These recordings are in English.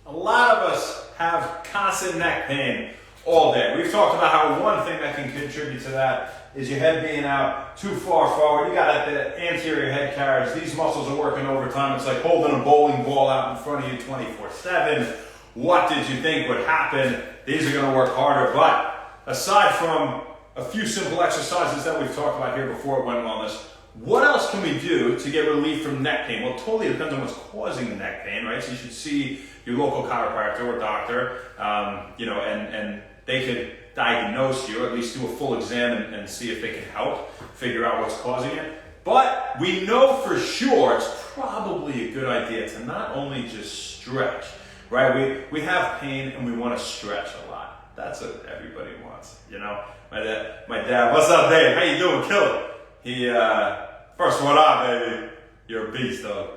A lot of us have constant neck pain all day. We've talked about how one thing that can contribute to that is your head being out too far forward. You got the anterior head carriage. These muscles are working overtime. It's like holding a bowling ball out in front of you 24/7. What did you think would happen? These are going to work harder. But aside from a few simple exercises that we've talked about here before at When Wellness, what else can we do to get relief from neck pain? Well, it totally depends on what's causing the neck pain, right? So you should see your local chiropractor or doctor, and they could diagnose you, or at least do a full exam and see if they can help figure out what's causing it. But we know for sure it's probably a good idea to not only just stretch, right? We have pain and we want to stretch a lot. That's what everybody wants, you know? My dad, what's up, Dave? How you doing? Kill it. He, first one up, baby. You're a beast, though.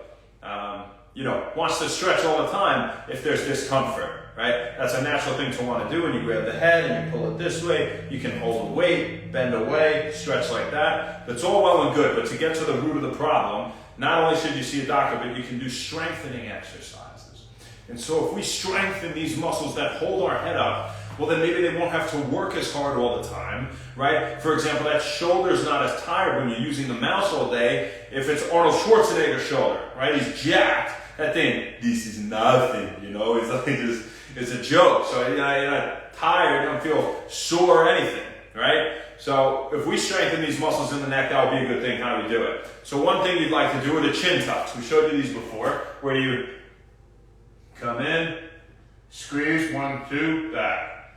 Wants to stretch all the time if there's discomfort, right? That's a natural thing to want to do when you grab the head and you pull it this way. You can hold the weight, bend away, stretch like that. That's all well and good, but to get to the root of the problem, not only should you see a doctor, but you can do strengthening exercises. And so if we strengthen these muscles that hold our head up, well, then maybe they won't have to work as hard all the time, right? For example, that shoulder's not as tired when you're using the mouse all day if it's Arnold Schwarzenegger's shoulder, right? He's jacked. That thing, this is nothing, It's like it's a joke. So you're not tired, you don't feel sore or anything, right? So if we strengthen these muscles in the neck, that would be a good thing. How do we do it? So one thing you'd like to do are the chin tucks. We showed you these before, where you come in, squeeze, 1, 2, back.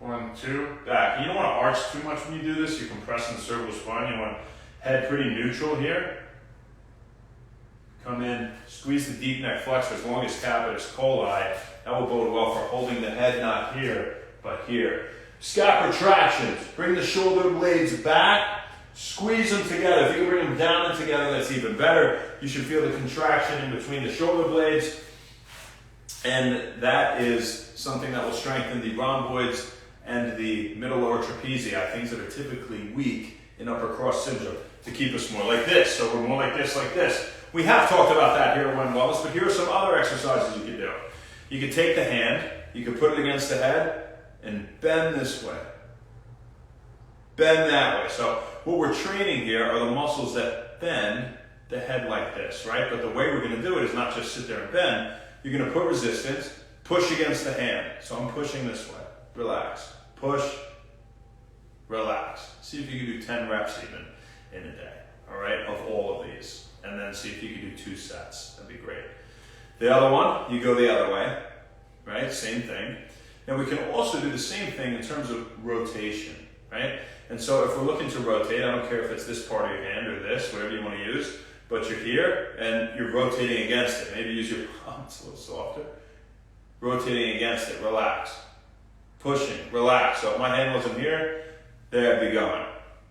1, 2, back. You don't want to arch too much when you do this. You're compressing the cervical spine. You want head pretty neutral here. Come in, squeeze the deep neck flexors, longest capitis coli. That will bode well for holding the head not here, but here. Scap retractions. Bring the shoulder blades back. Squeeze them together. If you can bring them down and together, that's even better. You should feel the contraction in between the shoulder blades. And that is something that will strengthen the rhomboids and the middle lower trapezii, things that are typically weak in upper cross syndrome, to keep us more like this. So we're more like this, like this. We have talked about that here at When Wellness, but here are some other exercises you can do. You can take the hand, you can put it against the head, and bend this way. Bend that way. So what we're training here are the muscles that bend the head like this, right? But the way we're going to do it is not just sit there and bend. You're going to put resistance, push against the hand. So I'm pushing this way. Relax. Push. Relax. See if you can do 10 reps even in a day, all right, of all of these. And then see if you can do 2 sets. That'd be great. The other one, you go the other way, right? Same thing. Now we can also do the same thing in terms of rotation, right? And so if we're looking to rotate, I don't care if it's this part of your hand or this, whatever you want to use, but you're here and you're rotating against it. Maybe use your palms a little softer. Rotating against it, relax. Pushing, relax. So if my hand wasn't here, there I'd be going.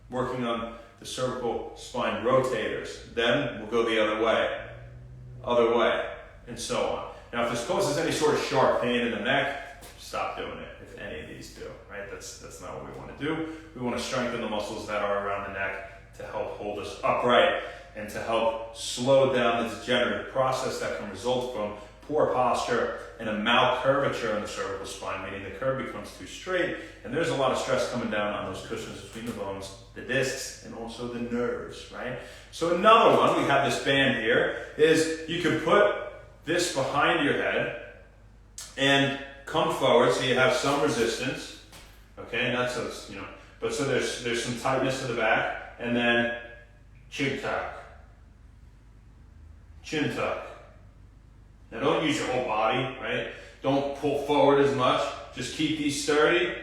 Working on the cervical spine rotators. Then we'll go the other way, and so on. Now if this causes any sort of sharp pain in the neck, stop doing it, if any of these do, right? That's not what we want to do. We want to strengthen the muscles that are around the neck to help hold us upright and to help slow down the degenerative process that can result from poor posture and a malcurvature in the cervical spine, meaning the curve becomes too straight, and there's a lot of stress coming down on those cushions between the bones, the discs, and also the nerves, right? So another one, we have this band here, is you can put this behind your head and come forward so you have some resistance, okay, not so, but so there's some tightness to the back, and then chin tuck, chin tuck. Now don't use your whole body, right? Don't pull forward as much. Just keep these sturdy.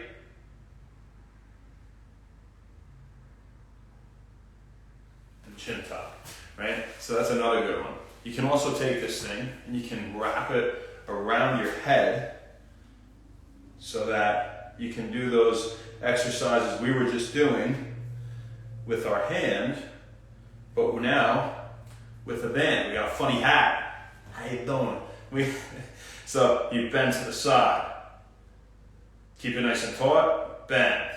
And chin tuck, right? So that's another good one. You can also take this thing and you can wrap it around your head so that you can do those exercises we were just doing with our hand, but now with a band. We got a funny hat. How you doing? So you bend to the side. Keep it nice and taut. Bend.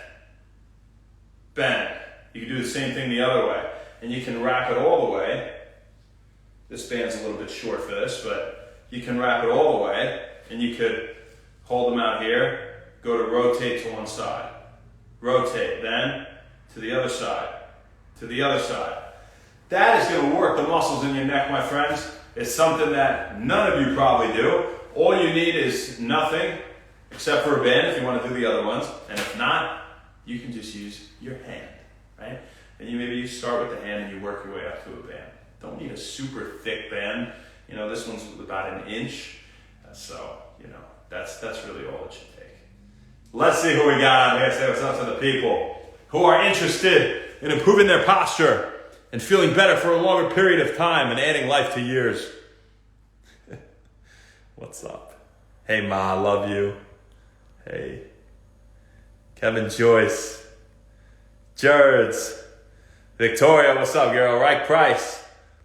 Bend. You can do the same thing the other way. And you can wrap it all the way. This band's a little bit short for this, but you can wrap it all the way And you could hold them out here, go to rotate to one side. Rotate, then to the other side, to the other side. That is going to work the muscles in your neck, my friends. It's something that none of you probably do. All you need is nothing except for a band if you want to do the other ones. And if not, you can just use your hand, right? And you start with the hand and you work your way up to a band. Don't need a super thick band. This one's about an inch. So, that's really all it should take. Let's see who we got on here. Say what's up to the people who are interested in improving their posture and feeling better for a longer period of time and adding life to years. What's up? Hey, Ma, I love you. Hey. Kevin Joyce. Jerds. Victoria, what's up, girl? Right Price.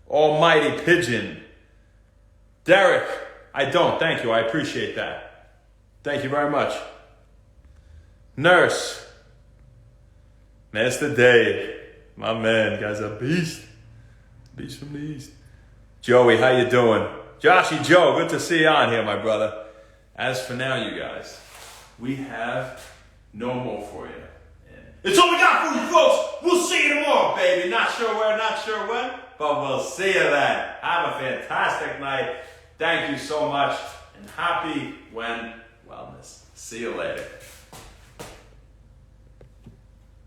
Almighty Pigeon. Derek, I don't. Thank you. I appreciate that. Thank you very much. Nurse. Master Dave. My man, guy's a beast. Beast from the East. Joey, how you doing? Joshy Joe, good to see you on here, my brother. As for now, you guys, we have no more for you. It's all we got for you, folks. We'll see you tomorrow, baby. Not sure where, not sure when, but we'll see you then. Have a fantastic night. Thank you so much, and happy when wellness. See you later.